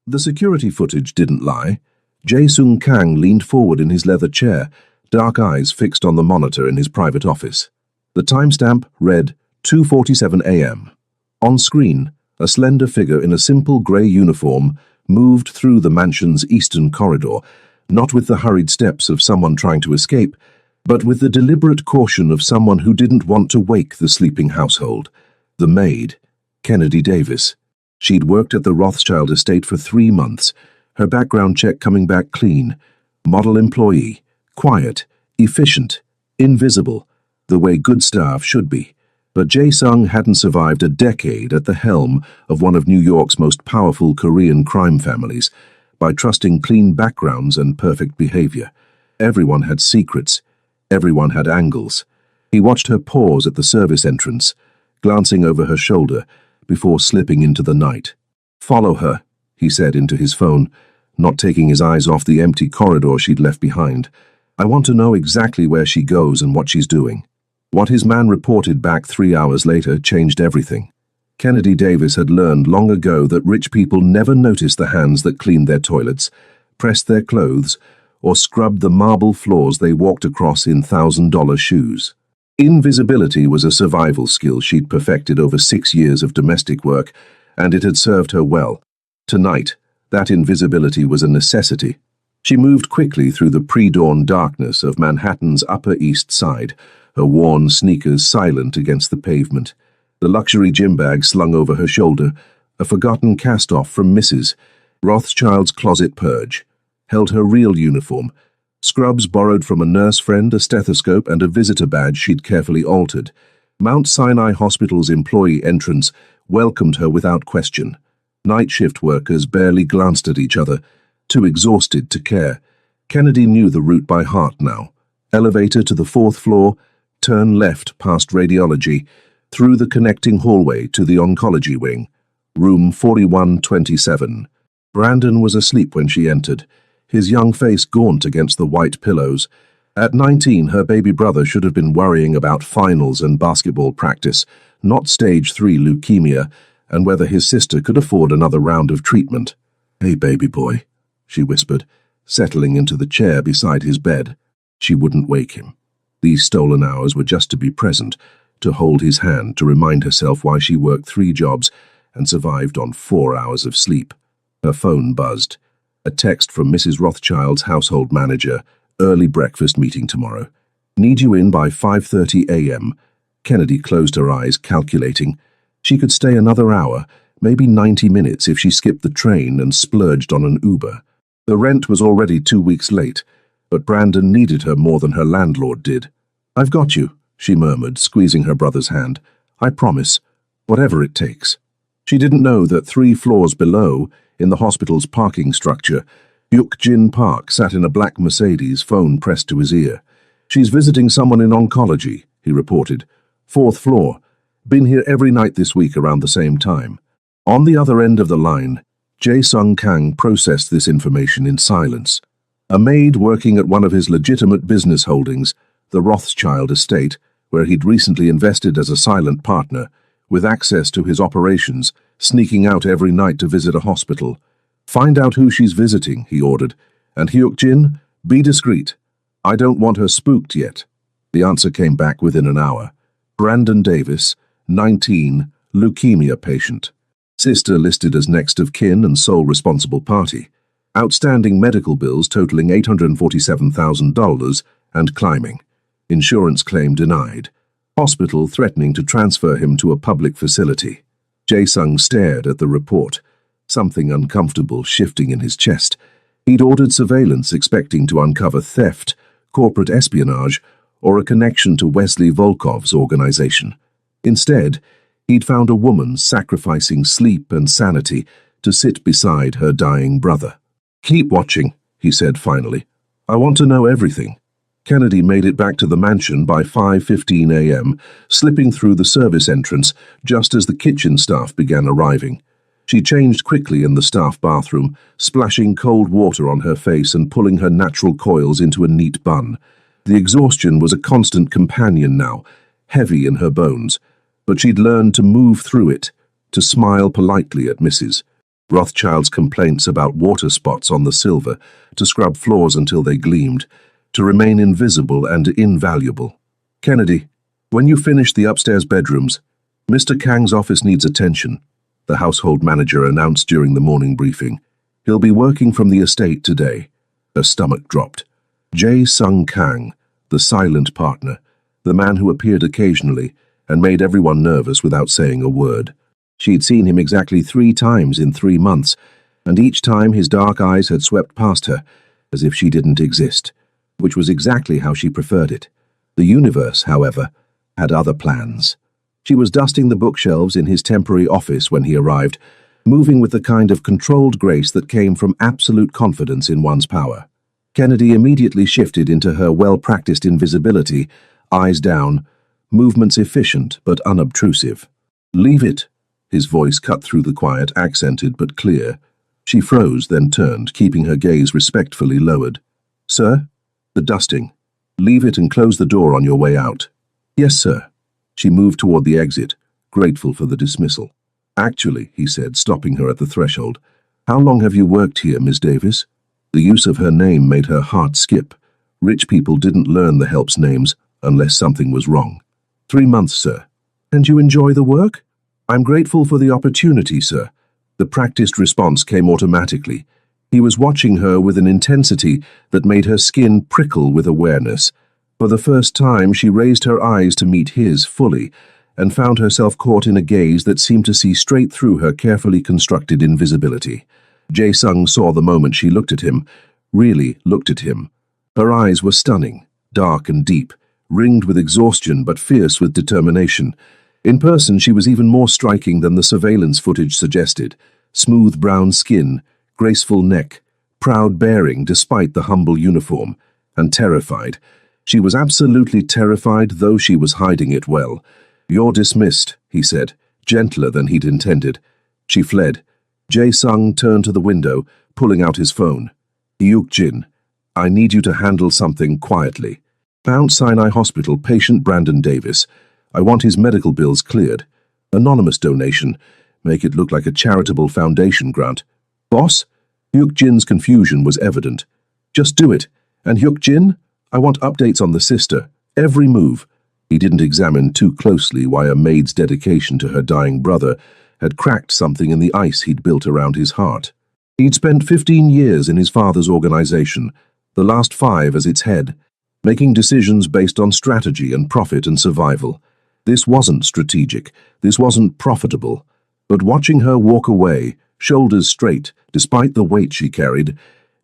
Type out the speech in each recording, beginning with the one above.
The security footage didn't lie. Jae-sung Kang leaned forward in his leather chair, dark eyes fixed on the monitor in his private office. The timestamp read 2:47 a.m. On screen, a slender figure in a simple grey uniform moved through the mansion's eastern corridor, not with the hurried steps of someone trying to escape, but with the deliberate caution of someone who didn't want to wake the sleeping household. The maid, Kennedy Davis. She'd worked at the Rothschild estate for 3 months, her background check coming back clean. Model employee, quiet, efficient, invisible, the way good staff should be. But Jae-sung hadn't survived a decade at the helm of one of New York's most powerful Korean crime families by trusting clean backgrounds and perfect behavior. Everyone had secrets. Everyone had angles. He watched her pause at the service entrance, glancing over her shoulder before slipping into the night. "Follow her," he said into his phone, not taking his eyes off the empty corridor she'd left behind. "I want to know exactly where she goes and what she's doing." What his man reported back 3 hours later changed everything. Kennedy Davis had learned long ago that rich people never noticed the hands that cleaned their toilets, pressed their clothes, or scrubbed the marble floors they walked across in $1,000 shoes. Invisibility was a survival skill she'd perfected over 6 years of domestic work, and it had served her well. Tonight, that invisibility was a necessity. She moved quickly through the pre-dawn darkness of Manhattan's Upper East Side, her worn sneakers silent against the pavement, the luxury gym bag slung over her shoulder, a forgotten cast-off from Mrs. Rothschild's closet purge, held her real uniform, scrubs borrowed from a nurse friend, a stethoscope, and a visitor badge she'd carefully altered. Mount Sinai Hospital's employee entrance welcomed her without question. Night shift workers barely glanced at each other, too exhausted to care. Kennedy knew the route by heart now. Elevator to the 4th floor, turn left past radiology, through the connecting hallway to the oncology wing. Room 4127. Brandon was asleep when she entered, his young face gaunt against the white pillows. At 19, her baby brother should have been worrying about finals and basketball practice, not stage 3 leukemia, and whether his sister could afford another round of treatment. "Hey, baby boy," she whispered, settling into the chair beside his bed. She wouldn't wake him. These stolen hours were just to be present, to hold his hand, to remind herself why she worked 3 jobs and survived on 4 hours of sleep. Her phone buzzed. A text from Mrs. Rothschild's household manager. "Early breakfast meeting tomorrow. Need you in by 5:30 a.m. Kennedy closed her eyes, calculating. She could stay another hour, maybe 90 minutes if she skipped the train and splurged on an Uber. The rent was already 2 weeks late, but Brandon needed her more than her landlord did. "I've got you," she murmured, squeezing her brother's hand. "I promise, whatever it takes." She didn't know that 3 floors below, in the hospital's parking structure, Hyuk-jin Park sat in a black Mercedes, phone pressed to his ear. "She's visiting someone in oncology," he reported. "4th floor. Been here every night this week around the same time." On the other end of the line, Jae-sung Kang processed this information in silence. A maid working at one of his legitimate business holdings, the Rothschild estate, where he'd recently invested as a silent partner, with access to his operations, sneaking out every night to visit a hospital. "Find out who she's visiting," he ordered, "and Hyuk-jin, be discreet. I don't want her spooked yet." The answer came back within an hour. Brandon Davis, 19, leukemia patient. Sister listed as next of kin and sole responsible party. Outstanding medical bills totaling $847,000 and climbing. Insurance claim denied. Hospital threatening to transfer him to a public facility. Jae-sung stared at the report, something uncomfortable shifting in his chest. He'd ordered surveillance expecting to uncover theft, corporate espionage, or a connection to Wesley Volkov's organization. Instead, he'd found a woman sacrificing sleep and sanity to sit beside her dying brother. "Keep watching," he said finally. "I want to know everything." Kennedy made it back to the mansion by 5:15 a.m., slipping through the service entrance just as the kitchen staff began arriving. She changed quickly in the staff bathroom, splashing cold water on her face and pulling her natural coils into a neat bun. The exhaustion was a constant companion now, heavy in her bones, but she'd learned to move through it, to smile politely at Mrs. Rothschild's complaints about water spots on the silver, to scrub floors until they gleamed, to remain invisible and invaluable. Kennedy, when you finish the upstairs bedrooms, Mr. Kang's office needs attention, the household manager announced during the morning briefing. He'll be working from the estate today. Her stomach dropped. Jae-sung Kang, the silent partner, the man who appeared occasionally and made everyone nervous without saying a word. She'd seen him exactly 3 times in 3 months, and each time his dark eyes had swept past her, as if she didn't exist, which was exactly how she preferred it. The universe, however, had other plans. She was dusting the bookshelves in his temporary office when he arrived, moving with the kind of controlled grace that came from absolute confidence in one's power. Kennedy immediately shifted into her well-practiced invisibility, eyes down, movements efficient but unobtrusive. "Leave it," his voice cut through the quiet, accented but clear. She froze, then turned, keeping her gaze respectfully lowered. "Sir?" "The dusting. Leave it and close the door on your way out." "Yes, sir." She moved toward the exit, grateful for the dismissal. "Actually," he said, stopping her at the threshold, "how long have you worked here, Miss Davis?" The use of her name made her heart skip. Rich people didn't learn the help's names unless something was wrong. 3 months, sir." "And you enjoy the work?" "I'm grateful for the opportunity, sir." The practiced response came automatically. He was watching her with an intensity that made her skin prickle with awareness. For the first time, she raised her eyes to meet his fully, and found herself caught in a gaze that seemed to see straight through her carefully constructed invisibility. Jae-sung saw the moment she looked at him, really looked at him. Her eyes were stunning, dark and deep, ringed with exhaustion but fierce with determination. In person, she was even more striking than the surveillance footage suggested. Smooth brown skin, graceful neck, proud bearing despite the humble uniform, and terrified. She was absolutely terrified, though she was hiding it well. "You're dismissed," he said, gentler than he'd intended. She fled. Jae-sung turned to the window, pulling out his phone. "Hyuk-jin, I need you to handle something quietly. Mount Sinai Hospital, patient Brandon Davis. I want his medical bills cleared. Anonymous donation. Make it look like a charitable foundation grant." "Boss?" Hyuk-jin's confusion was evident. "Just do it. And Hyuk-jin, I want updates on the sister. Every move." He didn't examine too closely why a maid's dedication to her dying brother had cracked something in the ice he'd built around his heart. He'd spent 15 years in his father's organization, the last 5 as its head, making decisions based on strategy and profit and survival. This wasn't strategic, this wasn't profitable. But watching her walk away, shoulders straight, despite the weight she carried,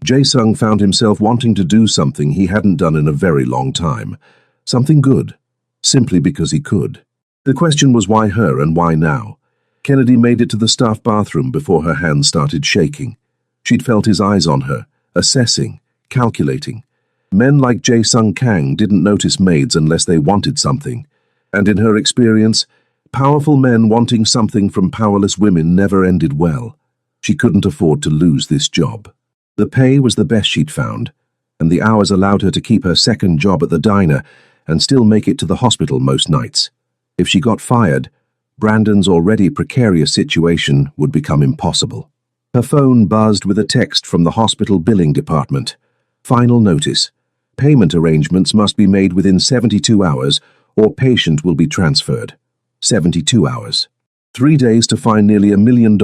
Jae-sung found himself wanting to do something he hadn't done in a very long time. Something good, simply because he could. The question was why her and why now? Kennedy made it to the staff bathroom before her hands started shaking. She'd felt his eyes on her, assessing, calculating. Men like Jae-sung Kang didn't notice maids unless they wanted something. And in her experience, powerful men wanting something from powerless women never ended well. She couldn't afford to lose this job. The pay was the best she'd found, and the hours allowed her to keep her second job at the diner and still make it to the hospital most nights. If she got fired, Brandon's already precarious situation would become impossible. Her phone buzzed with a text from the hospital billing department. Final notice. Payment arrangements must be made within 72 hours or patient will be transferred. 72 hours. 3 days to find nearly $1 million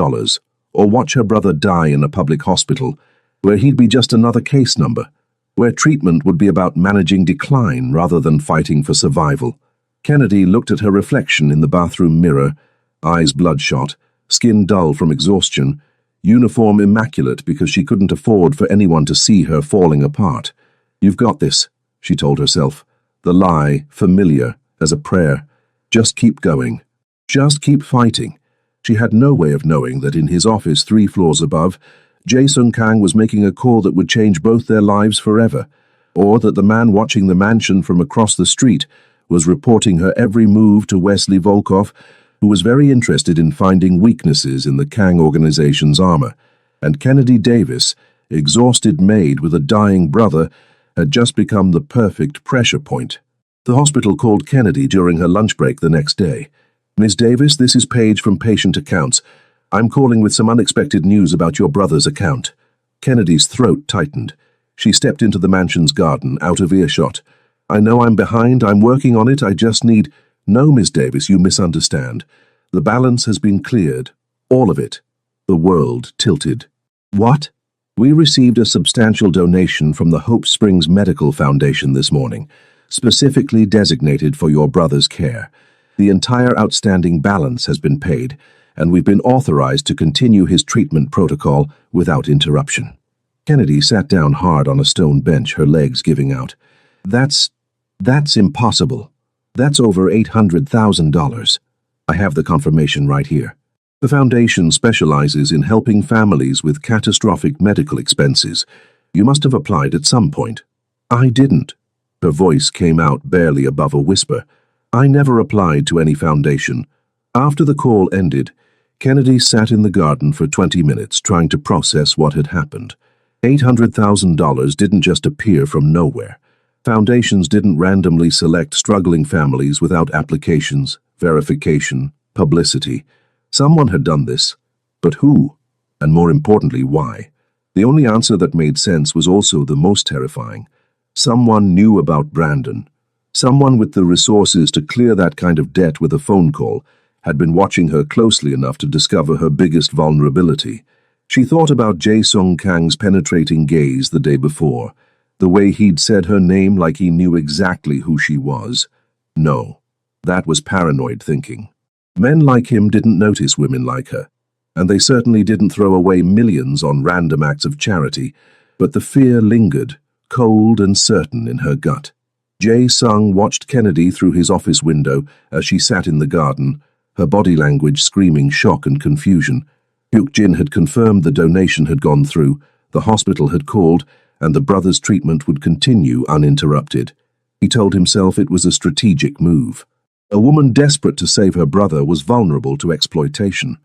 or watch her brother die in a public hospital where he'd be just another case number, where treatment would be about managing decline rather than fighting for survival. Kennedy looked at her reflection in the bathroom mirror, eyes bloodshot, skin dull from exhaustion, uniform immaculate because she couldn't afford for anyone to see her falling apart. "You've got this," she told herself, the lie familiar as a prayer. Just keep going. Just keep fighting. She had no way of knowing that in his office 3 floors above, Jae-sung Kang was making a call that would change both their lives forever, or that the man watching the mansion from across the street was reporting her every move to Wesley Volkov, who was very interested in finding weaknesses in the Kang organization's armor, and Kennedy Davis, exhausted maid with a dying brother, had just become the perfect pressure point. The hospital called Kennedy during her lunch break the next day. "Miss Davis, this is Paige from Patient Accounts. I'm calling with some unexpected news about your brother's account. Kennedy's throat tightened. She stepped into the mansion's garden, out of earshot. I know I'm behind. I'm working on it. I just need... No, Miss Davis, you misunderstand. The balance has been cleared. All of it. The world tilted. What? We received a substantial donation from the Hope Springs Medical Foundation this morning, specifically designated for your brother's care. The entire outstanding balance has been paid, and we've been authorized to continue his treatment protocol without interruption. Kennedy sat down hard on a stone bench, her legs giving out. That's impossible. That's over $800,000. I have the confirmation right here. The foundation specializes in helping families with catastrophic medical expenses. You must have applied at some point. I didn't. Her voice came out barely above a whisper. I never applied to any foundation. After the call ended, Kennedy sat in the garden for 20 minutes trying to process what had happened. $800,000 didn't just appear from nowhere. Foundations didn't randomly select struggling families without applications, verification, publicity. Someone had done this. But who? And more importantly, why? The only answer that made sense was also the most terrifying. Someone knew about Brandon. Someone with the resources to clear that kind of debt with a phone call had been watching her closely enough to discover her biggest vulnerability. She thought about Jae-sung Kang's penetrating gaze the day before, the way he'd said her name like he knew exactly who she was. No, that was paranoid thinking. Men like him didn't notice women like her, and they certainly didn't throw away millions on random acts of charity, but the fear lingered, cold and certain in her gut. Jae-sung watched Kennedy through his office window as she sat in the garden, her body language screaming shock and confusion. Hyuk-jin had confirmed the donation had gone through, the hospital had called, and the brother's treatment would continue uninterrupted. He told himself it was a strategic move. A woman desperate to save her brother was vulnerable to exploitation.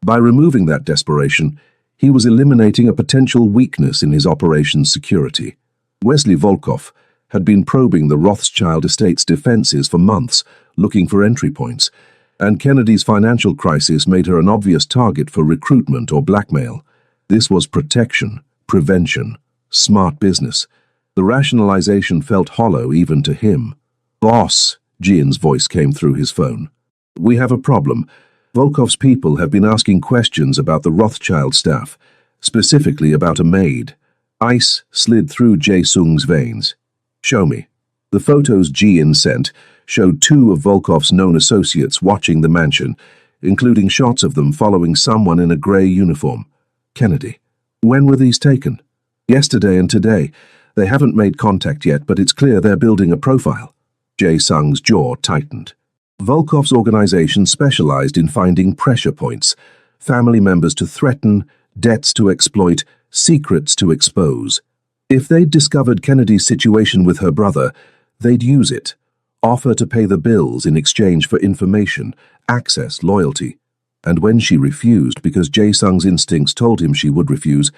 By removing that desperation, he was eliminating a potential weakness in his operation's security. Wesley Volkov had been probing the Rothschild estate's defenses for months, looking for entry points, and Kennedy's financial crisis made her an obvious target for recruitment or blackmail. This was protection, prevention, smart business. The rationalization felt hollow even to him. Boss, Jian's voice came through his phone. We have a problem. Volkov's people have been asking questions about the Rothschild staff, specifically about a maid. Ice slid through Jae-sung's veins. Show me. The photos Jian sent showed two of Volkov's known associates watching the mansion, including shots of them following someone in a grey uniform. Kennedy. When were these taken? Yesterday and today. They haven't made contact yet, but it's clear they're building a profile. Jae-sung's jaw tightened. Volkov's organization specialized in finding pressure points, family members to threaten, debts to exploit, secrets to expose. If they'd discovered Kennedy's situation with her brother, they'd use it, offer to pay the bills in exchange for information, access, loyalty. And when she refused because Jae-sung's instincts told him she would refuse,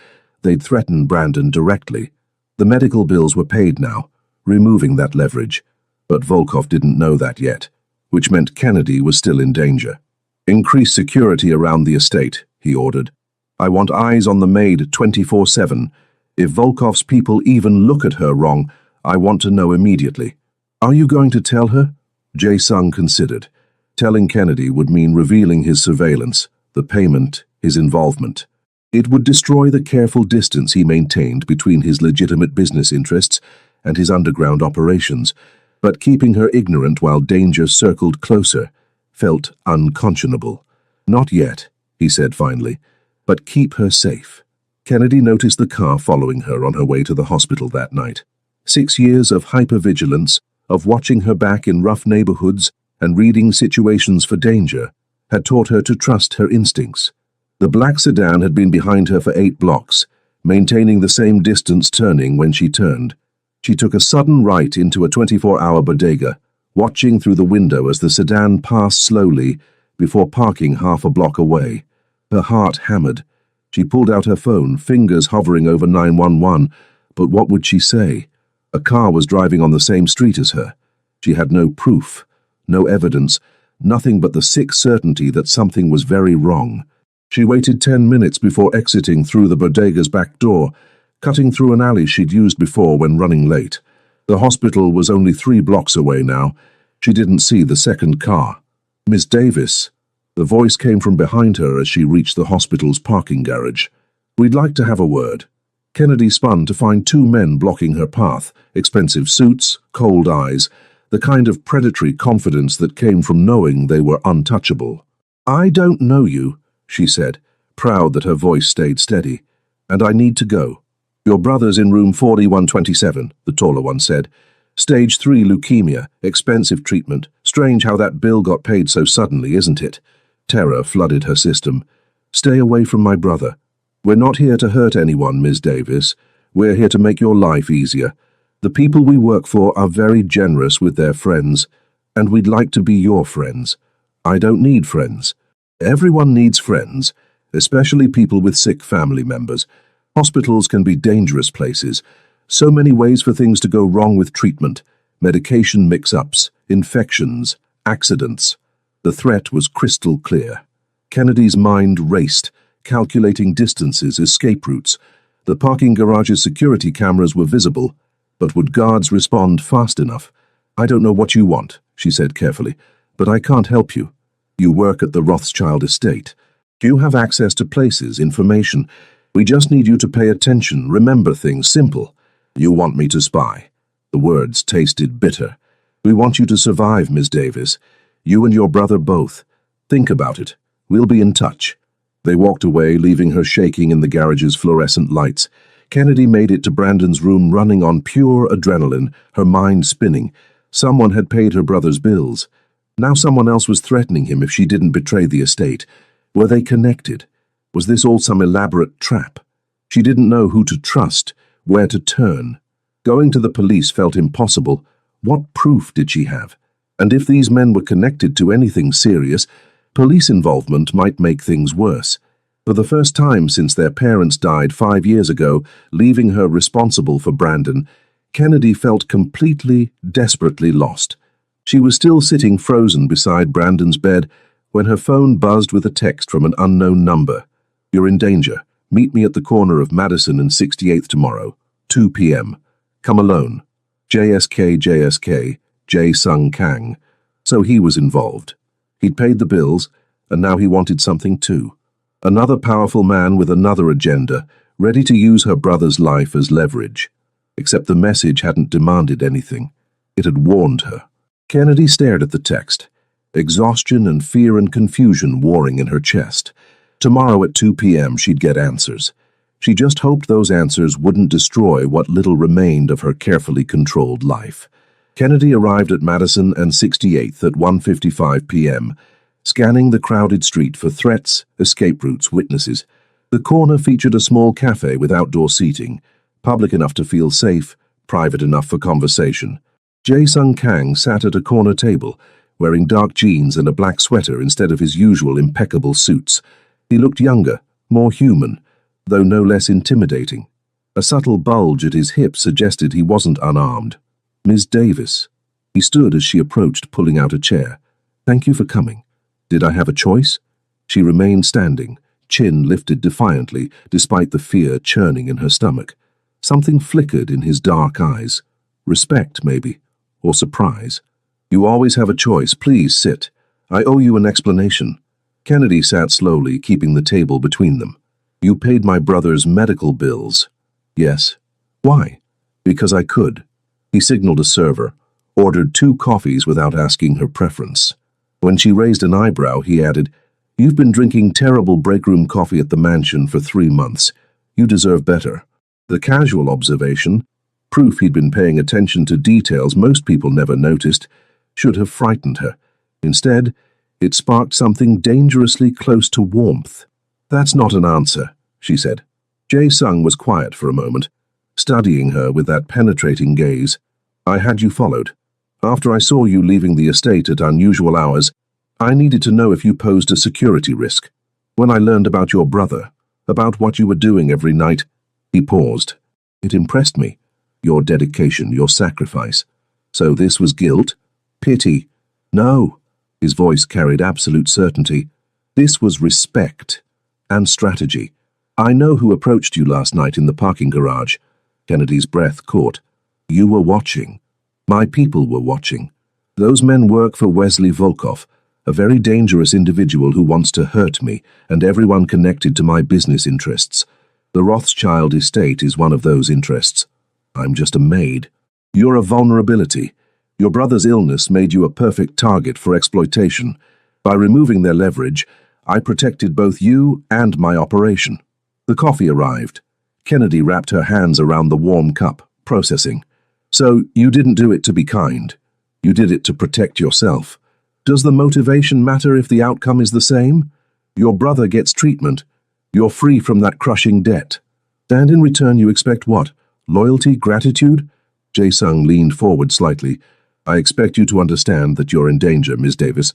they'd threaten Brandon directly. The medical bills were paid now, removing that leverage. But Volkov didn't know that yet, which meant Kennedy was still in danger. Increase security around the estate, he ordered. I want eyes on the maid 24/7. If Volkov's people even look at her wrong, I want to know immediately. Are you going to tell her? Jae-sung considered. Telling Kennedy would mean revealing his surveillance, the payment, his involvement. It would destroy the careful distance he maintained between his legitimate business interests and his underground operations, but keeping her ignorant while danger circled closer felt unconscionable. Not yet, he said finally, but keep her safe. Kennedy noticed the car following her on her way to the hospital that night. 6 years of hypervigilance, of watching her back in rough neighborhoods and reading situations for danger, had taught her to trust her instincts. The black sedan had been behind her for 8 blocks, maintaining the same distance turning when she turned. She took a sudden right into a 24-hour bodega, watching through the window as the sedan passed slowly before parking half a block away. Her heart hammered. She pulled out her phone, fingers hovering over 911, but what would she say? A car was driving on the same street as her. She had no proof, no evidence, nothing but the sick certainty that something was very wrong. She waited 10 minutes before exiting through the bodega's back door, cutting through an alley she'd used before when running late. The hospital was only 3 blocks away now. She didn't see the second car. "Miss Davis." The voice came from behind her as she reached the hospital's parking garage. "We'd like to have a word." Kennedy spun to find 2 men blocking her path, expensive suits, cold eyes, the kind of predatory confidence that came from knowing they were untouchable. "I don't know you," she said, proud that her voice stayed steady, "and I need to go." "Your brother's in room 4127, the taller one said. "Stage 3 leukemia, expensive treatment. Strange how that bill got paid so suddenly, isn't it?" Terror flooded her system. "Stay away from my brother. We're not here to hurt anyone, Ms. Davis. We're here to make your life easier. The people we work for are very generous with their friends, and we'd like to be your friends. I don't need friends. Everyone needs friends, especially people with sick family members. Hospitals can be dangerous places. So many ways for things to go wrong with treatment, medication mix-ups, infections, accidents." The threat was crystal clear. Kennedy's mind raced, calculating distances, escape routes. The parking garage's security cameras were visible, but would guards respond fast enough? "I don't know what you want," she said carefully, "but I can't help you. You work at the Rothschild estate. You have access to places, information. We just need you to pay attention, remember things, simple. You want me to spy." The words tasted bitter. "We want you to survive, Ms. Davis. You and your brother both. Think about it. We'll be in touch." They walked away, leaving her shaking in the garage's fluorescent lights. Kennedy made it to Brandon's room running on pure adrenaline, her mind spinning. Someone had paid her brother's bills. Now someone else was threatening him if she didn't betray the estate. Were they connected? Was this all some elaborate trap? She didn't know who to trust, where to turn. Going to the police felt impossible. What proof did she have? And if these men were connected to anything serious, police involvement might make things worse. For the first time since their parents died 5 years ago, leaving her responsible for Brandon, Kennedy felt completely, desperately lost. She was still sitting frozen beside Brandon's bed when her phone buzzed with a text from an unknown number. "You're in danger. Meet me at the corner of Madison and 68th tomorrow, 2 p.m. Come alone. JSK, Jae Sung Kang." So he was involved. He'd paid the bills, and now he wanted something too. Another powerful man with another agenda, ready to use her brother's life as leverage. Except the message hadn't demanded anything. It had warned her. Kennedy stared at the text, exhaustion and fear and confusion warring in her chest. Tomorrow at 2 p.m. she'd get answers. She just hoped those answers wouldn't destroy what little remained of her carefully controlled life. Kennedy arrived at Madison and 68th at 1:55 p.m., scanning the crowded street for threats, escape routes, witnesses. The corner featured a small cafe with outdoor seating, public enough to feel safe, private enough for conversation. Jae Sung Kang sat at a corner table, wearing dark jeans and a black sweater instead of his usual impeccable suits. He looked younger, more human, though no less intimidating. A subtle bulge at his hip suggested he wasn't unarmed. "Ms. Davis." He stood as she approached, pulling out a chair. "Thank you for coming. Did I have a choice?" She remained standing, chin lifted defiantly, despite the fear churning in her stomach. Something flickered in his dark eyes. Respect, maybe, or surprise. "You always have a choice. Please sit. I owe you an explanation." Kennedy sat slowly, keeping the table between them. "You paid my brother's medical bills." "Yes." "Why?" "Because I could." He signaled a server, ordered 2 coffees without asking her preference. When she raised an eyebrow, he added, "You've been drinking terrible breakroom coffee at the mansion for 3 months. You deserve better." The casual observation, proof he'd been paying attention to details most people never noticed, should have frightened her. Instead, it sparked something dangerously close to warmth. "That's not an answer," she said. Jae Sung was quiet for a moment, studying her with that penetrating gaze. "I had you followed. After I saw you leaving the estate at unusual hours, I needed to know if you posed a security risk. When I learned about your brother, about what you were doing every night," he paused. "It impressed me. Your dedication, your sacrifice. So this was guilt? Pity? No." His voice carried absolute certainty. "This was respect. And strategy. I know who approached you last night in the parking garage. Kennedy's breath caught. You were watching. My people were watching. Those men work for Wesley Volkov, a very dangerous individual who wants to hurt me and everyone connected to my business interests. The Rothschild estate is one of those interests. I'm just a maid. You're a vulnerability. Your brother's illness made you a perfect target for exploitation. By removing their leverage, I protected both you and my operation. The coffee arrived. Kennedy wrapped her hands around the warm cup, processing. So you didn't do it to be kind. You did it to protect yourself. Does the motivation matter if the outcome is the same? Your brother gets treatment. You're free from that crushing debt. And in return you expect what? Loyalty, gratitude? Jae-sung leaned forward slightly. I expect you to understand that you're in danger, Ms. Davis.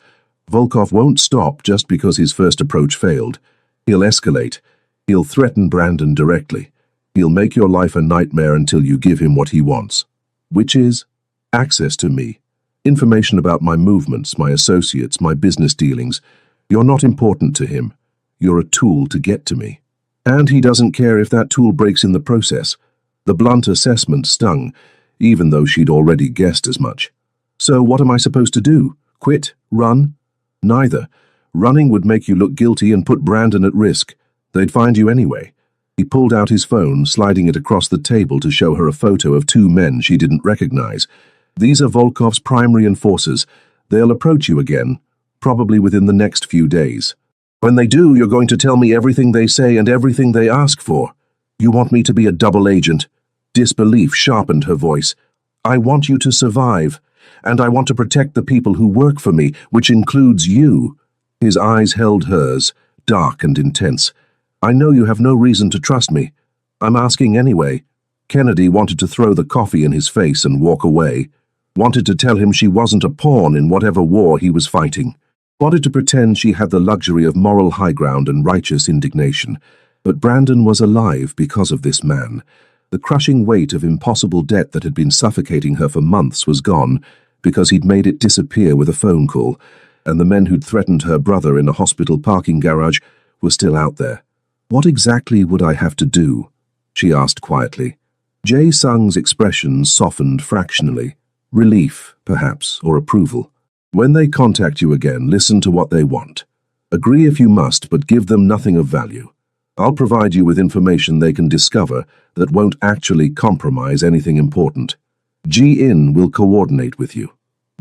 Volkov won't stop just because his first approach failed. He'll escalate. He'll threaten Brandon directly. He'll make your life a nightmare until you give him what he wants. Which is access to me. Information about my movements, my associates, my business dealings. You're not important to him. You're a tool to get to me. And he doesn't care if that tool breaks in the process. The blunt assessment stung, even though she'd already guessed as much. So what am I supposed to do? Quit? Run? Neither. Running would make you look guilty and put Brandon at risk. They'd find you anyway. He pulled out his phone, sliding it across the table to show her a photo of two men she didn't recognize. These are Volkov's primary enforcers. They'll approach you again, probably within the next few days. When they do, you're going to tell me everything they say and everything they ask for. You want me to be a double agent? Disbelief sharpened her voice. I want you to survive, and I want to protect the people who work for me, which includes you. His eyes held hers, dark and intense. I know you have no reason to trust me. I'm asking anyway. Kennedy wanted to throw the coffee in his face and walk away. Wanted to tell him she wasn't a pawn in whatever war he was fighting. Wanted to pretend she had the luxury of moral high ground and righteous indignation. But Brandon was alive because of this man. The crushing weight of impossible debt that had been suffocating her for months was gone because he'd made it disappear with a phone call, and the men who'd threatened her brother in a hospital parking garage were still out there. What exactly would I have to do? She asked quietly. Jae-sung's expression softened fractionally. Relief, perhaps, or approval. When they contact you again, listen to what they want. Agree if you must, but give them nothing of value. I'll provide you with information they can discover that won't actually compromise anything important. Ji-in will coordinate with you.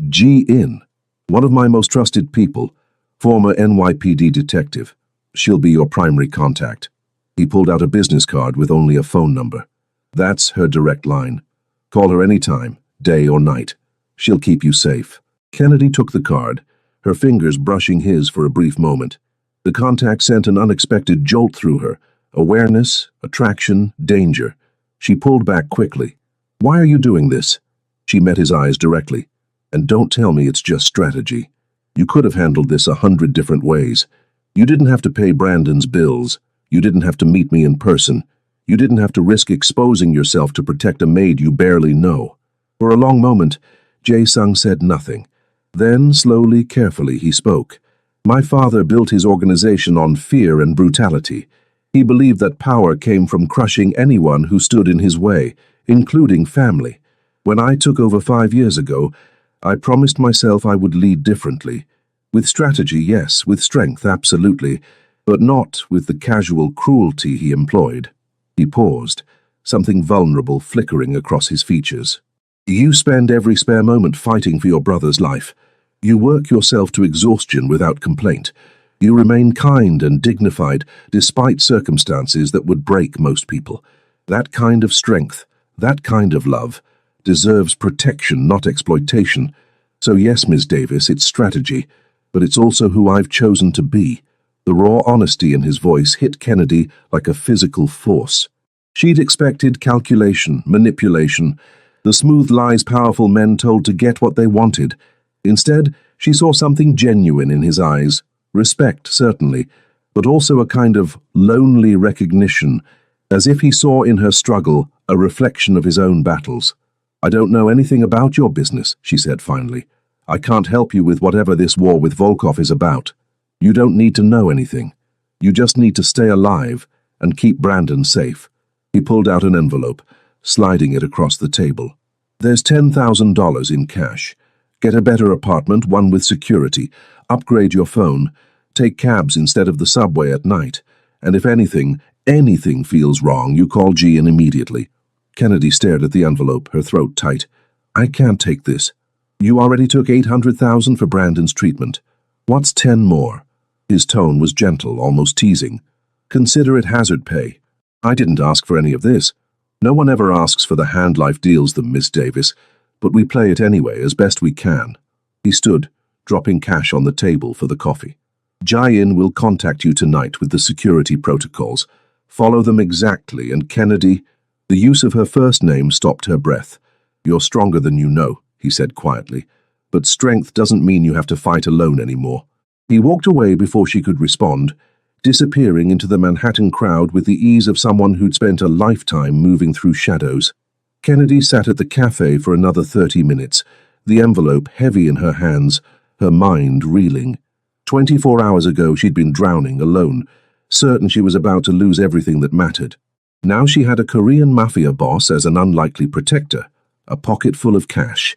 Ji-in, one of my most trusted people, former NYPD detective. She'll be your primary contact. He pulled out a business card with only a phone number. That's her direct line. Call her anytime, day or night. She'll keep you safe. Kennedy took the card, her fingers brushing his for a brief moment. The contact sent an unexpected jolt through her. Awareness, attraction, danger. She pulled back quickly. Why are you doing this? She met his eyes directly. And don't tell me it's just strategy. You could have handled this 100 different ways. You didn't have to pay Brandon's bills. You didn't have to meet me in person. You didn't have to risk exposing yourself to protect a maid you barely know. For a long moment, Jae-sung said nothing. Then, slowly, carefully, he spoke. My father built his organization on fear and brutality. He believed that power came from crushing anyone who stood in his way, including family. When I took over 5 years ago, I promised myself I would lead differently. With strategy, yes, with strength, absolutely, but not with the casual cruelty he employed. He paused, something vulnerable flickering across his features. You spend every spare moment fighting for your brother's life. You work yourself to exhaustion without complaint. You remain kind and dignified despite circumstances that would break most people. That kind of strength, that kind of love, deserves protection, not exploitation. So yes, Ms. Davis, it's strategy, but it's also who I've chosen to be. The raw honesty in his voice hit Kennedy like a physical force. She'd expected calculation, manipulation, the smooth lies powerful men told to get what they wanted. Instead, she saw something genuine in his eyes. Respect, certainly, but also a kind of lonely recognition, as if he saw in her struggle a reflection of his own battles. I don't know anything about your business, she said finally. I can't help you with whatever this war with Volkov is about. You don't need to know anything. You just need to stay alive and keep Brandon safe. He pulled out an envelope, sliding it across the table. There's $10,000 in cash. Get a better apartment, one with security. Upgrade your phone. Take cabs instead of the subway at night. And if anything feels wrong, you call Gian immediately. Kennedy stared at the envelope, her throat tight. I can't take this. You already took $800,000 for Brandon's treatment. What's 10 more? His tone was gentle, almost teasing. Consider it hazard pay. I didn't ask for any of this. No one ever asks for the hand-life deals them, Miss Davis, but we play it anyway, as best we can. He stood, dropping cash on the table for the coffee. Jae-in will contact you tonight with the security protocols. Follow them exactly, and Kennedy, the use of her first name stopped her breath. You're stronger than you know, he said quietly, but strength doesn't mean you have to fight alone anymore. He walked away before she could respond, disappearing into the Manhattan crowd with the ease of someone who'd spent a lifetime moving through shadows. Kennedy sat at the cafe for another 30 minutes, the envelope heavy in her hands, her mind reeling. 24 hours ago she'd been drowning, alone, certain she was about to lose everything that mattered. Now she had a Korean Mafia boss as an unlikely protector, a pocket full of cash,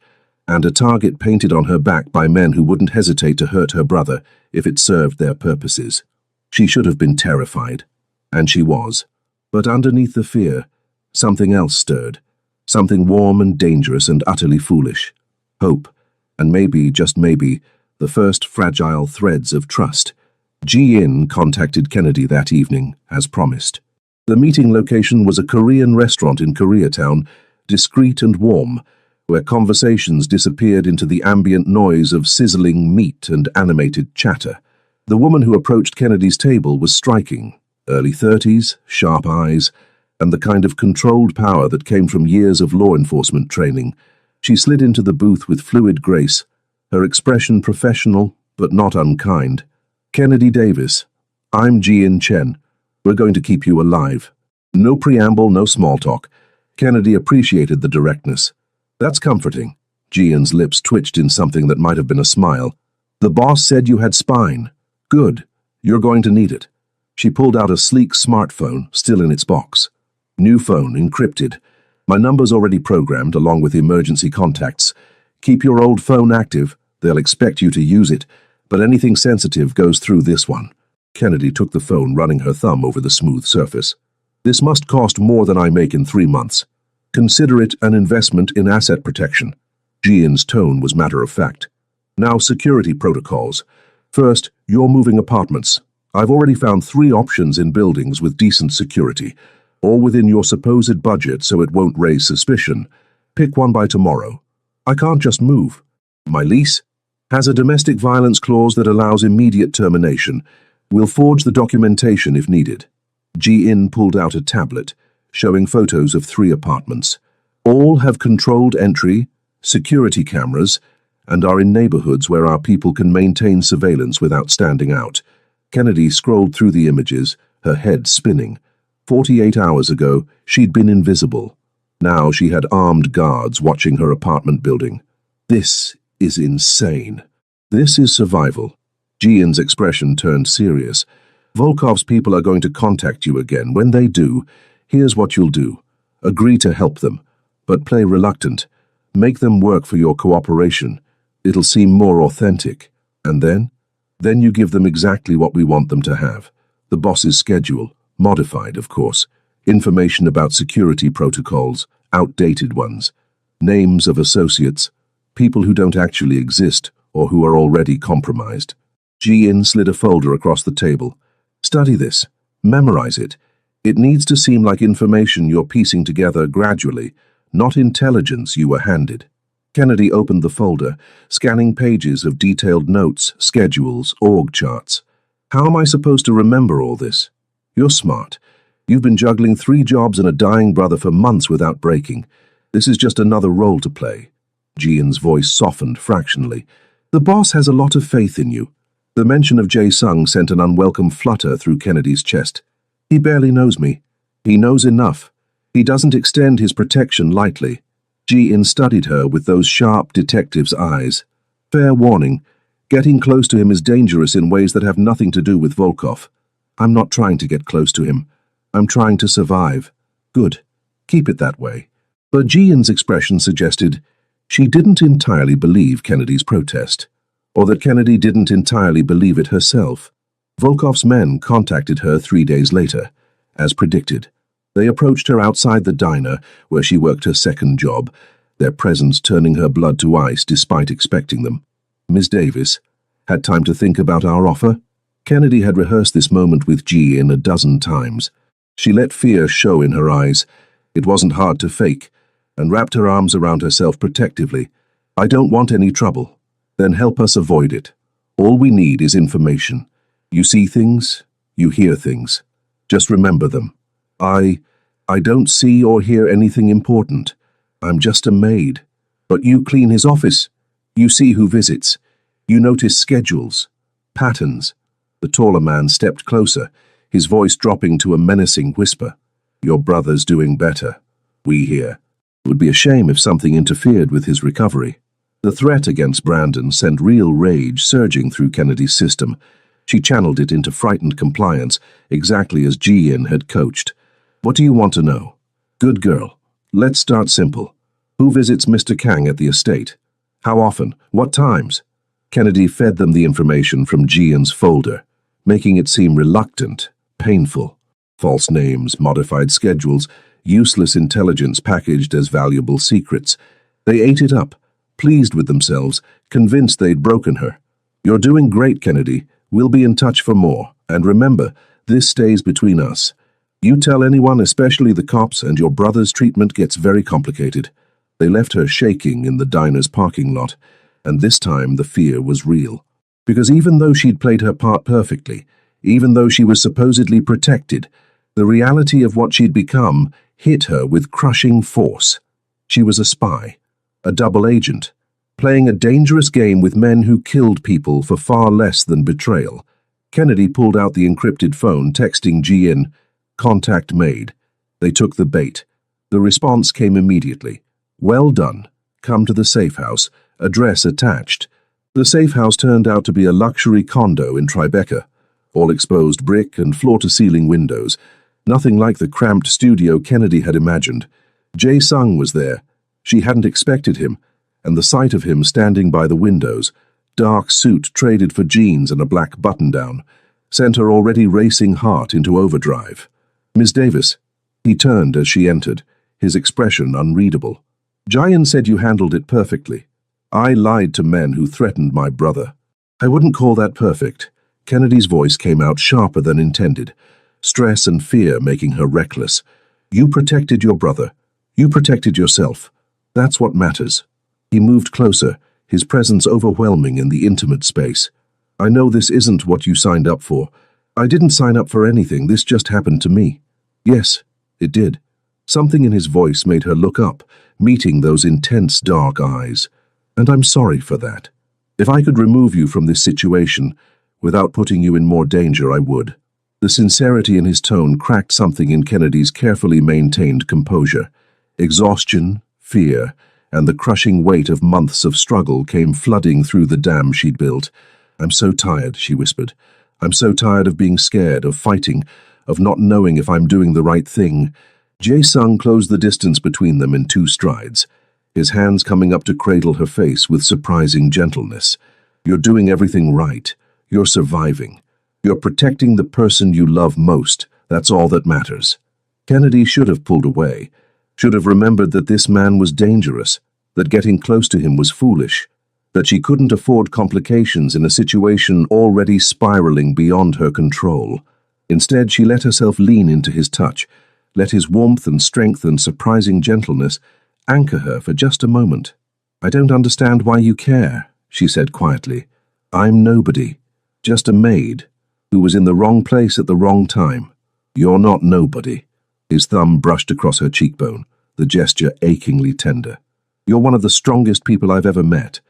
and a target painted on her back by men who wouldn't hesitate to hurt her brother if it served their purposes. She should have been terrified, and she was. But underneath the fear, something else stirred, something warm and dangerous and utterly foolish. Hope, and maybe, just maybe, the first fragile threads of trust. Ji-in contacted Kennedy that evening, as promised. The meeting location was a Korean restaurant in Koreatown, discreet and warm, where conversations disappeared into the ambient noise of sizzling meat and animated chatter. The woman who approached Kennedy's table was striking, early 30s, sharp eyes, and the kind of controlled power that came from years of law enforcement training. She slid into the booth with fluid grace, her expression professional but not unkind. Kennedy Davis, I'm Ji-in Chen. We're going to keep you alive. No preamble, no small talk. Kennedy appreciated the directness. That's comforting. Ji-in's lips twitched in something that might have been a smile. The boss said you had spine. Good. You're going to need it. She pulled out a sleek smartphone, still in its box. New phone, encrypted. My number's already programmed, along with emergency contacts. Keep your old phone active. They'll expect you to use it, but anything sensitive goes through this one. Kennedy took the phone, running her thumb over the smooth surface. This must cost more than I make in 3 months. Consider it an investment in asset protection. Ji-in's tone was matter-of-fact. Now security protocols. First, you're moving apartments. I've already found 3 options in buildings with decent security, all within your supposed budget so it won't raise suspicion. Pick one by tomorrow. I can't just move. My lease has a domestic violence clause that allows immediate termination. We'll forge the documentation if needed. Ji-in pulled out a tablet, showing photos of 3 apartments. All have controlled entry, security cameras, and are in neighborhoods where our people can maintain surveillance without standing out. Kennedy scrolled through the images, her head spinning. 48 hours ago, she'd been invisible. Now she had armed guards watching her apartment building. This is insane. This is survival. Ji-in's expression turned serious. Volkov's people are going to contact you again. When they do, here's what you'll do. Agree to help them, but play reluctant. Make them work for your cooperation. It'll seem more authentic. And then? Then you give them exactly what we want them to have. The boss's schedule, modified, of course. Information about security protocols, outdated ones. Names of associates, people who don't actually exist or who are already compromised. Ji-in slid a folder across the table. Study this. Memorize it. It needs to seem like information you're piecing together gradually, not intelligence you were handed. Kennedy opened the folder, scanning pages of detailed notes, schedules, org charts. How am I supposed to remember all this? You're smart. You've been juggling 3 jobs and a dying brother for months without breaking. This is just another role to play. Ji-in's voice softened fractionally. The boss has a lot of faith in you. The mention of Jae-sung sent an unwelcome flutter through Kennedy's chest. He barely knows me. He knows enough. He doesn't extend his protection lightly. Ji-in studied her with those sharp detective's eyes. Fair warning. Getting close to him is dangerous in ways that have nothing to do with Volkov. I'm not trying to get close to him. I'm trying to survive. Good. Keep it that way. But Jian's expression suggested she didn't entirely believe Kennedy's protest, or that Kennedy didn't entirely believe it herself. Volkov's men contacted her 3 days later, as predicted. They approached her outside the diner where she worked her second job, their presence turning her blood to ice despite expecting them. Miss Davis, had time to think about our offer? Kennedy had rehearsed this moment with Jian a dozen times. She let fear show in her eyes. It wasn't hard to fake, and wrapped her arms around herself protectively. I don't want any trouble. Then help us avoid it. All we need is information. You see things, you hear things. Just remember them. I don't see or hear anything important. I'm just a maid. But you clean his office. You see who visits. You notice schedules, patterns. The taller man stepped closer, his voice dropping to a menacing whisper. Your brother's doing better. We hear. It would be a shame if something interfered with his recovery. The threat against Brandon sent real rage surging through Kennedy's system. She channeled it into frightened compliance, exactly as Jian had coached. What do you want to know? Good girl. Let's start simple. Who visits Mr. Kang at the estate? How often? What times? Kennedy fed them the information from Jian's folder, making it seem reluctant, painful. False names, modified schedules, useless intelligence packaged as valuable secrets. They ate it up, pleased with themselves, convinced they'd broken her. You're doing great, Kennedy. We'll be in touch for more. And remember, this stays between us. You tell anyone, especially the cops, and your brother's treatment gets very complicated. They left her shaking in the diner's parking lot, and this time the fear was real. Because even though she'd played her part perfectly, even though she was supposedly protected, the reality of what she'd become hit her with crushing force. She was a spy, a double agent, playing a dangerous game with men who killed people for far less than betrayal. Kennedy pulled out the encrypted phone, texting Jian, "Contact Maid." They took the bait. The response came immediately. Well done. Come to the safe house. Address attached. The safe house turned out to be a luxury condo in Tribeca, all exposed brick and floor-to-ceiling windows. Nothing like the cramped studio Kennedy had imagined. Jae-sung was there. She hadn't expected him, and the sight of him standing by the windows, dark suit traded for jeans and a black button-down, sent her already racing heart into overdrive. Miss Davis. He turned as she entered, his expression unreadable. Jian said you handled it perfectly. I lied to men who threatened my brother. I wouldn't call that perfect. Kennedy's voice came out sharper than intended, stress and fear making her reckless. You protected your brother. You protected yourself. That's what matters. He moved closer, his presence overwhelming in the intimate space. I know this isn't what you signed up for. I didn't sign up for anything, this just happened to me. Yes, it did. Something in his voice made her look up, meeting those intense dark eyes. And I'm sorry for that. If I could remove you from this situation, without putting you in more danger, I would. The sincerity in his tone cracked something in Kennedy's carefully maintained composure. Exhaustion, fear, and the crushing weight of months of struggle came flooding through the dam she'd built. I'm so tired, she whispered. I'm so tired of being scared, of fighting, of not knowing if I'm doing the right thing. Jae-sung closed the distance between them in 2 strides, his hands coming up to cradle her face with surprising gentleness. You're doing everything right. You're surviving. You're protecting the person you love most. That's all that matters. Kennedy should have pulled away, should have remembered that this man was dangerous, that getting close to him was foolish, that she couldn't afford complications in a situation already spiraling beyond her control. Instead, she let herself lean into his touch, let his warmth and strength and surprising gentleness anchor her for just a moment. I don't understand why you care, she said quietly. I'm nobody, just a maid who was in the wrong place at the wrong time. You're not nobody. His thumb brushed across her cheekbone, the gesture achingly tender. You're one of the strongest people I've ever met,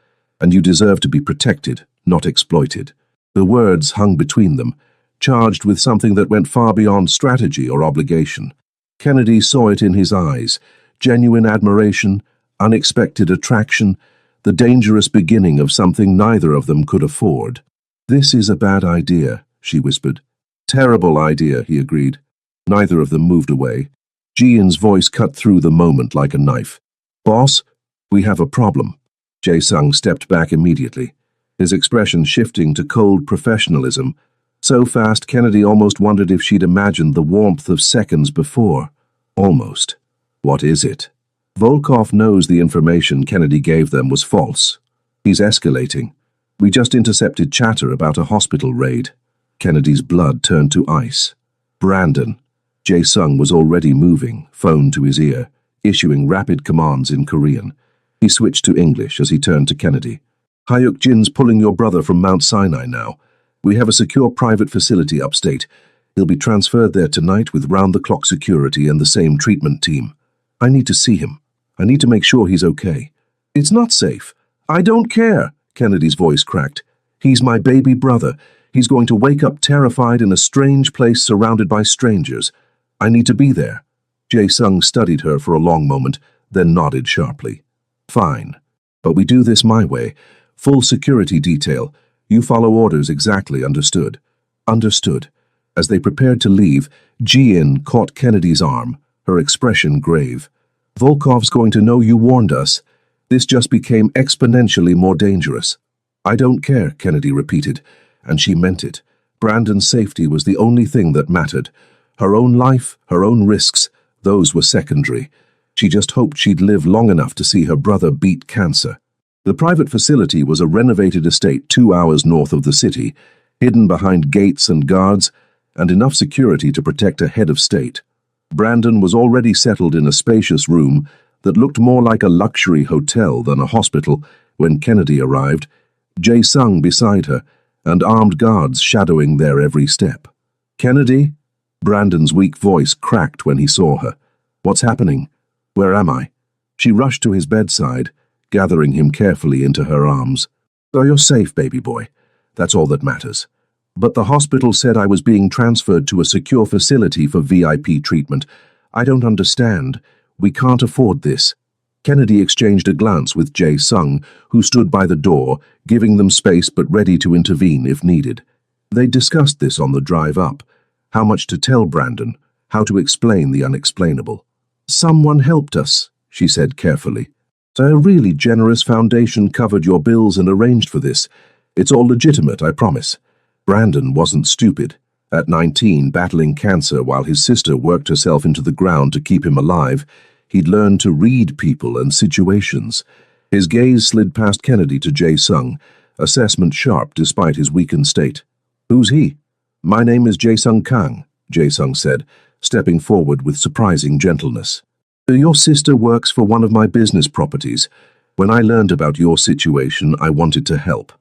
and you deserve to be protected, not exploited. The words hung between them, charged with something that went far beyond strategy or obligation. Kennedy saw it in his eyes, genuine admiration, unexpected attraction, the dangerous beginning of something neither of them could afford. This is a bad idea, she whispered. Terrible idea, he agreed. Neither of them moved away. Jian's voice cut through the moment like a knife. Boss, we have a problem. Jae-sung stepped back immediately, his expression shifting to cold professionalism, so fast Kennedy almost wondered if she'd imagined the warmth of seconds before. Almost. What is it? Volkov knows the information Kennedy gave them was false. He's escalating. We just intercepted chatter about a hospital raid. Kennedy's blood turned to ice. Brandon. Jae-sung was already moving, phone to his ear, issuing rapid commands in Korean. He switched to English as he turned to Kennedy. Hyuk Jin's pulling your brother from Mount Sinai now. We have a secure private facility upstate. He'll be transferred there tonight with round-the-clock security and the same treatment team. I need to see him. I need to make sure he's okay. It's not safe. I don't care, Kennedy's voice cracked. He's my baby brother. He's going to wake up terrified in a strange place surrounded by strangers. I need to be there. Jae-sung studied her for a long moment, then nodded sharply. Fine. But we do this my way. Full security detail. You follow orders exactly, understood. Understood. As they prepared to leave, Ji-in caught Kennedy's arm, her expression grave. Volkov's going to know you warned us. This just became exponentially more dangerous. I don't care, Kennedy repeated, and she meant it. Brandon's safety was the only thing that mattered. Her own life, her own risks, those were secondary. She just hoped she'd live long enough to see her brother beat cancer. The private facility was a renovated estate 2 hours north of the city, hidden behind gates and guards, and enough security to protect a head of state. Brandon was already settled in a spacious room that looked more like a luxury hotel than a hospital when Kennedy arrived, Jae-sung beside her, and armed guards shadowing their every step. Kennedy? Brandon's weak voice cracked when he saw her. What's happening? Where am I? She rushed to his bedside, gathering him carefully into her arms. So you're safe, baby boy. That's all that matters. But the hospital said I was being transferred to a secure facility for VIP treatment. I don't understand. We can't afford this. Kennedy exchanged a glance with Jae-sung, who stood by the door, giving them space but ready to intervene if needed. They discussed this on the drive up. How much to tell Brandon, how to explain the unexplainable. Someone helped us, she said carefully. A really generous foundation covered your bills and arranged for this. It's all legitimate, I promise. Brandon wasn't stupid. At 19, battling cancer while his sister worked herself into the ground to keep him alive, he'd learned to read people and situations. His gaze slid past Kennedy to Jae-sung, assessment sharp despite his weakened state. Who's he? My name is Jae-sung Kang, Jae-sung said, stepping forward with surprising gentleness. Your sister works for one of my business properties. When I learned about your situation, I wanted to help.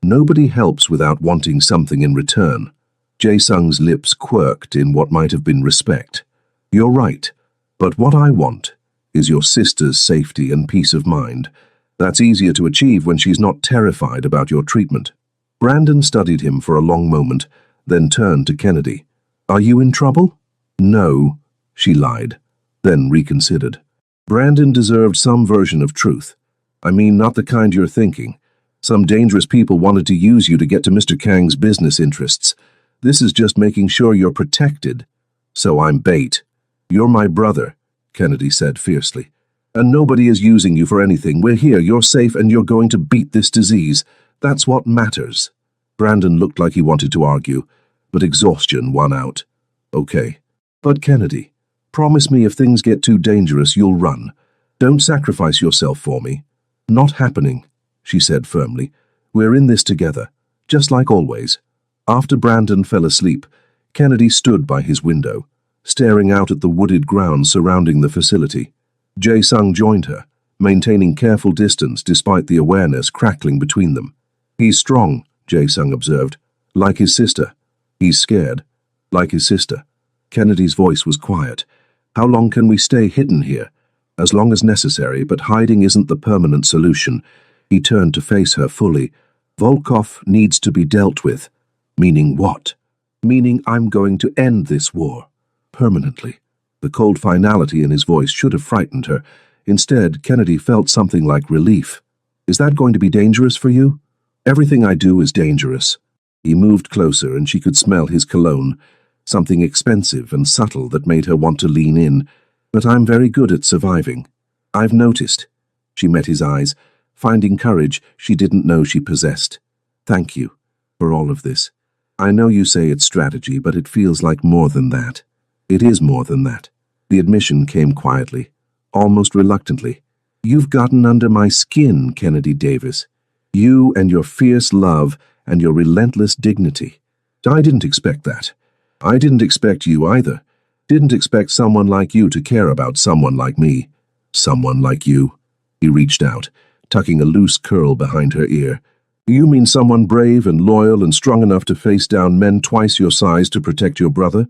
Nobody helps without wanting something in return. Jae-sung's lips quirked in what might have been respect. You're right, but what I want is your sister's safety and peace of mind. That's easier to achieve when she's not terrified about your treatment. Brandon studied him for a long moment, then turned to Kennedy. Are you in trouble? No, she lied, then reconsidered. Brandon deserved some version of truth. I mean, not the kind you're thinking. Some dangerous people wanted to use you to get to Mr. Kang's business interests. This is just making sure you're protected. So I'm bait. You're my brother, Kennedy said fiercely. And nobody is using you for anything. We're here, you're safe, and you're going to beat this disease. That's what matters. Brandon looked like he wanted to argue, but exhaustion won out. Okay. But Kennedy, promise me if things get too dangerous, you'll run. Don't sacrifice yourself for me. Not happening, she said firmly. We're in this together, just like always. After Brandon fell asleep, Kennedy stood by his window, staring out at the wooded grounds surrounding the facility. Jae-sung joined her, maintaining careful distance despite the awareness crackling between them. He's strong, Jae-sung observed, like his sister. He's scared, like his sister. Kennedy's voice was quiet. How long can we stay hidden here? As long as necessary, but hiding isn't the permanent solution. He turned to face her fully. Volkov needs to be dealt with. Meaning what? Meaning I'm going to end this war. Permanently. The cold finality in his voice should have frightened her. Instead, Kennedy felt something like relief. Is that going to be dangerous for you? Everything I do is dangerous. He moved closer and she could smell his cologne, something expensive and subtle that made her want to lean in, but I'm very good at surviving. I've noticed. She met his eyes, finding courage she didn't know she possessed. Thank you for all of this. I know you say it's strategy, but it feels like more than that. It is more than that. The admission came quietly, almost reluctantly. You've gotten under my skin, Kennedy Davis. You and your fierce love and your relentless dignity. I didn't expect that. I didn't expect you either. Didn't expect someone like you to care about someone like me. Someone like you. He reached out, tucking a loose curl behind her ear. You mean someone brave and loyal and strong enough to face down men twice your size to protect your brother?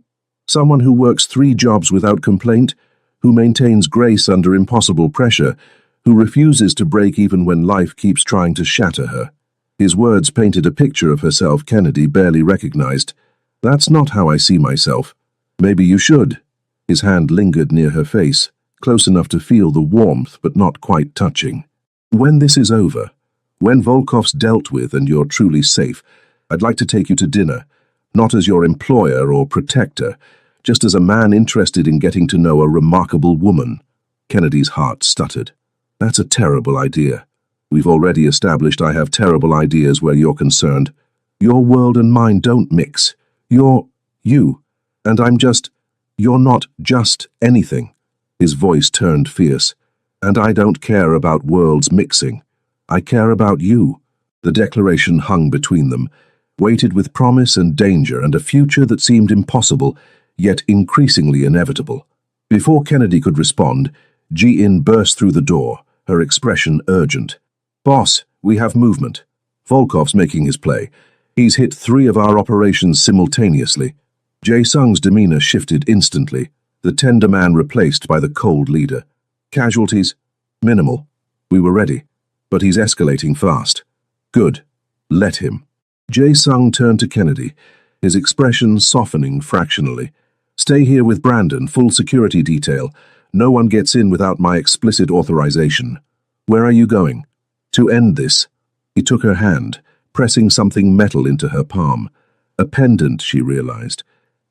Someone who works 3 jobs without complaint, who maintains grace under impossible pressure, who refuses to break even when life keeps trying to shatter her. His words painted a picture of herself Kennedy barely recognized. That's not how I see myself. Maybe you should. His hand lingered near her face, close enough to feel the warmth but not quite touching. When this is over, when Volkov's dealt with and you're truly safe, I'd like to take you to dinner, not as your employer or protector, just as a man interested in getting to know a remarkable woman. Kennedy's heart stuttered. That's a terrible idea. We've already established I have terrible ideas where you're concerned. Your world and mine don't mix. You're you, and you're not just anything. His voice turned fierce. And I don't care about worlds mixing. I care about you. The declaration hung between them, weighted with promise and danger and a future that seemed impossible, yet increasingly inevitable. Before Kennedy could respond, Ji-in burst through the door, her expression urgent. Boss, we have movement. Volkov's making his play. He's hit 3 of our operations simultaneously. Jae-sung's demeanor shifted instantly, the tender man replaced by the cold leader. Casualties? Minimal. We were ready. But he's escalating fast. Good. Let him. Jae-sung turned to Kennedy, his expression softening fractionally. Stay here with Brandon, full security detail. No one gets in without my explicit authorization. Where are you going? To end this. He took her hand, pressing something metal into her palm. A pendant, she realized.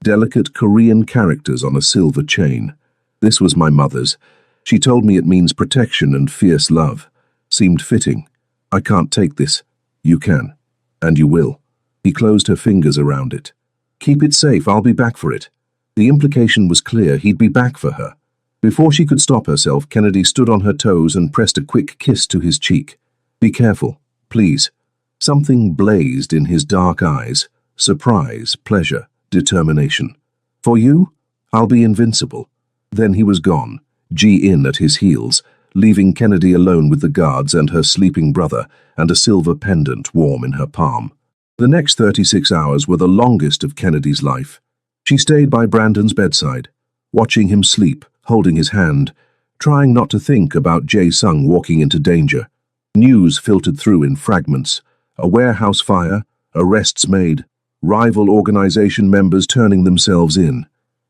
Delicate Korean characters on a silver chain. This was my mother's. She told me it means protection and fierce love. Seemed fitting. I can't take this. You can. And you will. He closed her fingers around it. Keep it safe, I'll be back for it. The implication was clear, he'd be back for her. Before she could stop herself, Kennedy stood on her toes and pressed a quick kiss to his cheek. Be careful, please. Something blazed in his dark eyes. Surprise, pleasure, determination. For you, I'll be invincible. Then he was gone, Ji-in at his heels, leaving Kennedy alone with the guards and her sleeping brother and a silver pendant warm in her palm. The next 36 hours were the longest of Kennedy's life. She stayed by Brandon's bedside, watching him sleep, holding his hand, trying not to think about Jae-sung walking into danger. News filtered through in fragments. A warehouse fire, arrests made, rival organization members turning themselves in.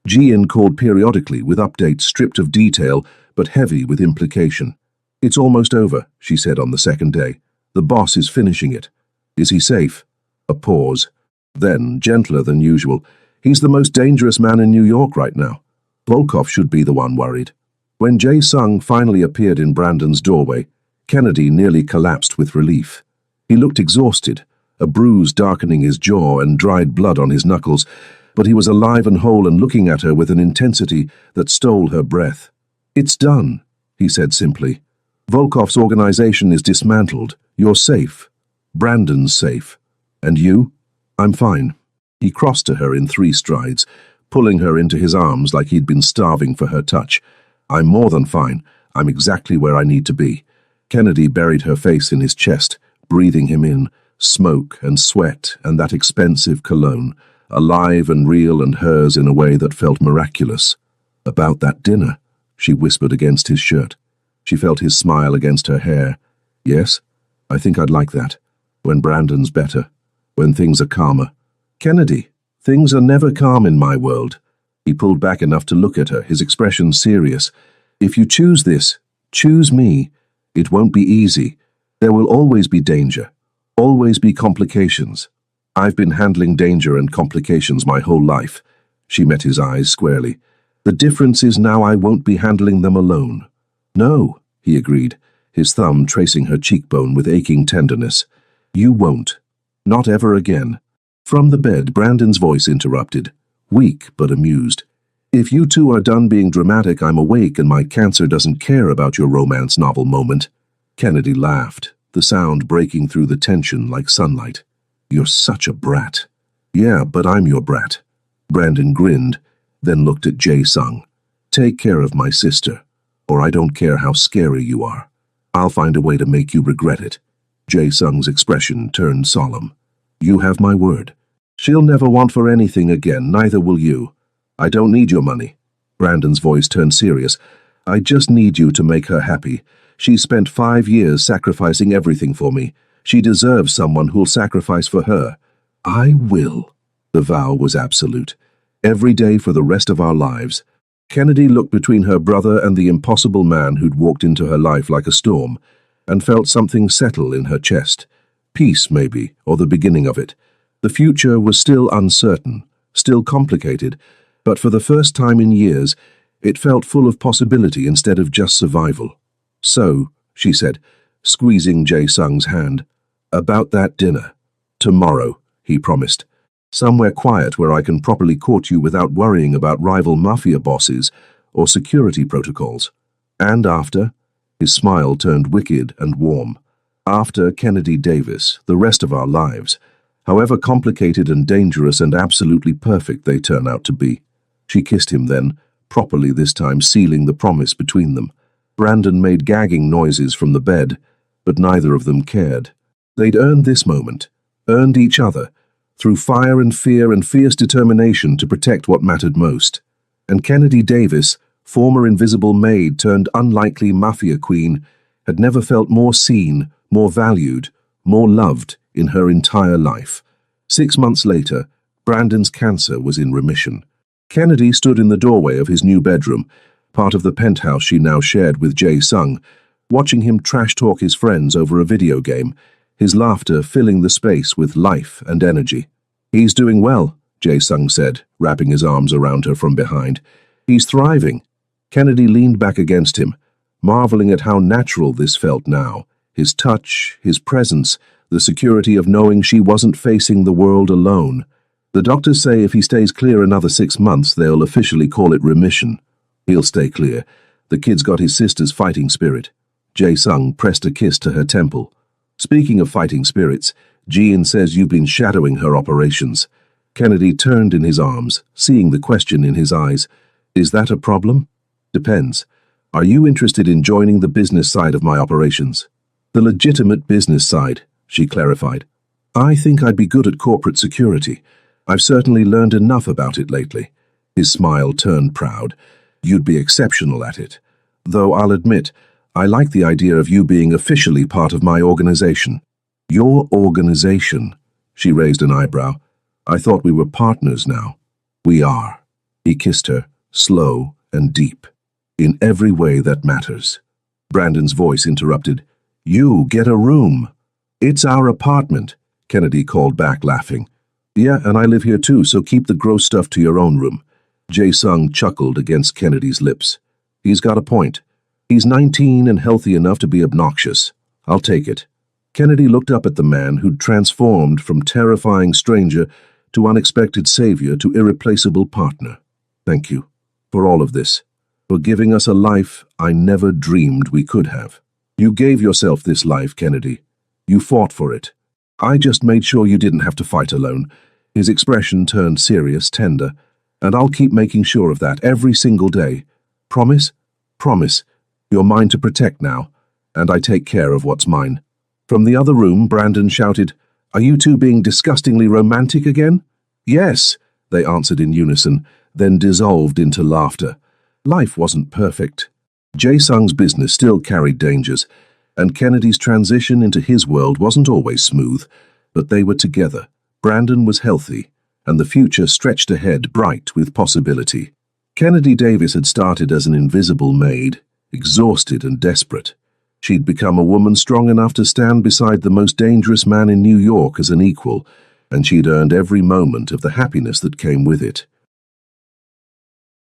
Ji-in called periodically with updates stripped of detail but heavy with implication. It's almost over, she said on the second day. The boss is finishing it. Is he safe? A pause. Then, gentler than usual, he's the most dangerous man in New York right now. Volkov should be the one worried. When Jae-sung finally appeared in Brandon's doorway, Kennedy nearly collapsed with relief. He looked exhausted, a bruise darkening his jaw and dried blood on his knuckles, but he was alive and whole and looking at her with an intensity that stole her breath. It's done, he said simply. Volkov's organization is dismantled. You're safe. Brandon's safe. And you? I'm fine. He crossed to her in 3 strides, pulling her into his arms like he'd been starving for her touch. I'm more than fine. I'm exactly where I need to be. Kennedy buried her face in his chest, breathing him in, smoke and sweat and that expensive cologne, alive and real and hers in a way that felt miraculous. About that dinner, she whispered against his shirt. She felt his smile against her hair. Yes, I think I'd like that. When Brandon's better. When things are calmer. Kennedy, things are never calm in my world. He pulled back enough to look at her, his expression serious. If you choose this, choose me. It won't be easy. There will always be danger. Always be complications. I've been handling danger and complications my whole life. She met his eyes squarely. The difference is now I won't be handling them alone. No, he agreed, his thumb tracing her cheekbone with aching tenderness. You won't. Not ever again. From the bed, Brandon's voice interrupted, weak but amused. If you two are done being dramatic, I'm awake and my cancer doesn't care about your romance novel moment. Kennedy laughed, the sound breaking through the tension like sunlight. You're such a brat. Yeah, but I'm your brat. Brandon grinned, then looked at Jae-sung. Take care of my sister, or I don't care how scary you are. I'll find a way to make you regret it. Jae-sung's expression turned solemn. You have my word. She'll never want for anything again, neither will you. I don't need your money. Brandon's voice turned serious. I just need you to make her happy. She's spent 5 years sacrificing everything for me. She deserves someone who'll sacrifice for her. I will. The vow was absolute. Every day for the rest of our lives. Kennedy looked between her brother and the impossible man who'd walked into her life like a storm, and felt something settle in her chest. Peace, maybe, or the beginning of it. The future was still uncertain, still complicated, but for the first time in years, it felt full of possibility instead of just survival. So, she said, squeezing Jae-sung's hand, about that dinner. Tomorrow, he promised. Somewhere quiet where I can properly court you without worrying about rival mafia bosses or security protocols. And after, his smile turned wicked and warm. After Kennedy Davis, the rest of our lives, however complicated and dangerous and absolutely perfect they turn out to be. She kissed him then, properly this time sealing the promise between them. Brandon made gagging noises from the bed, but neither of them cared. They'd earned this moment, earned each other, through fire and fear and fierce determination to protect what mattered most. And Kennedy Davis, former invisible maid turned unlikely mafia queen, had never felt more seen, more valued, more loved in her entire life. 6 months later, Brandon's cancer was in remission. Kennedy stood in the doorway of his new bedroom, part of the penthouse she now shared with Jae-sung, watching him trash-talk his friends over a video game, his laughter filling the space with life and energy. He's doing well, Jae-sung said, wrapping his arms around her from behind. He's thriving. Kennedy leaned back against him, marveling at how natural this felt now. His touch, his presence, the security of knowing she wasn't facing the world alone. The doctors say if he stays clear another 6 months, they'll officially call it remission. He'll stay clear. The kid's got his sister's fighting spirit. Jae-sung pressed a kiss to her temple. Speaking of fighting spirits, Jean says you've been shadowing her operations. Kennedy turned in his arms, seeing the question in his eyes. Is that a problem? Depends. Are you interested in joining the business side of my operations? The legitimate business side, she clarified. I think I'd be good at corporate security. I've certainly learned enough about it lately. His smile turned proud. You'd be exceptional at it. Though I'll admit, I like the idea of you being officially part of my organization. Your organization? She raised an eyebrow. I thought we were partners now. We are. He kissed her, slow and deep. In every way that matters. Brandon's voice interrupted. You get a room. It's our apartment, Kennedy called back, laughing. Yeah, and I live here too, so keep the gross stuff to your own room. Jae-sung chuckled against Kennedy's lips. He's got a point. He's 19 and healthy enough to be obnoxious. I'll take it. Kennedy looked up at the man who'd transformed from terrifying stranger to unexpected savior to irreplaceable partner. Thank you for all of this, for giving us a life I never dreamed we could have. You gave yourself this life, Kennedy. You fought for it. I just made sure you didn't have to fight alone. His expression turned serious, tender, and I'll keep making sure of that every single day. Promise? Promise. You're mine to protect now, and I take care of what's mine. From the other room, Brandon shouted, Are you two being disgustingly romantic again? Yes, they answered in unison, then dissolved into laughter. Life wasn't perfect. Jae-sung's business still carried dangers, and Kennedy's transition into his world wasn't always smooth, but they were together. Brandon was healthy, and the future stretched ahead bright with possibility. Kennedy Davis had started as an invisible maid, exhausted and desperate. She'd become a woman strong enough to stand beside the most dangerous man in New York as an equal, and she'd earned every moment of the happiness that came with it.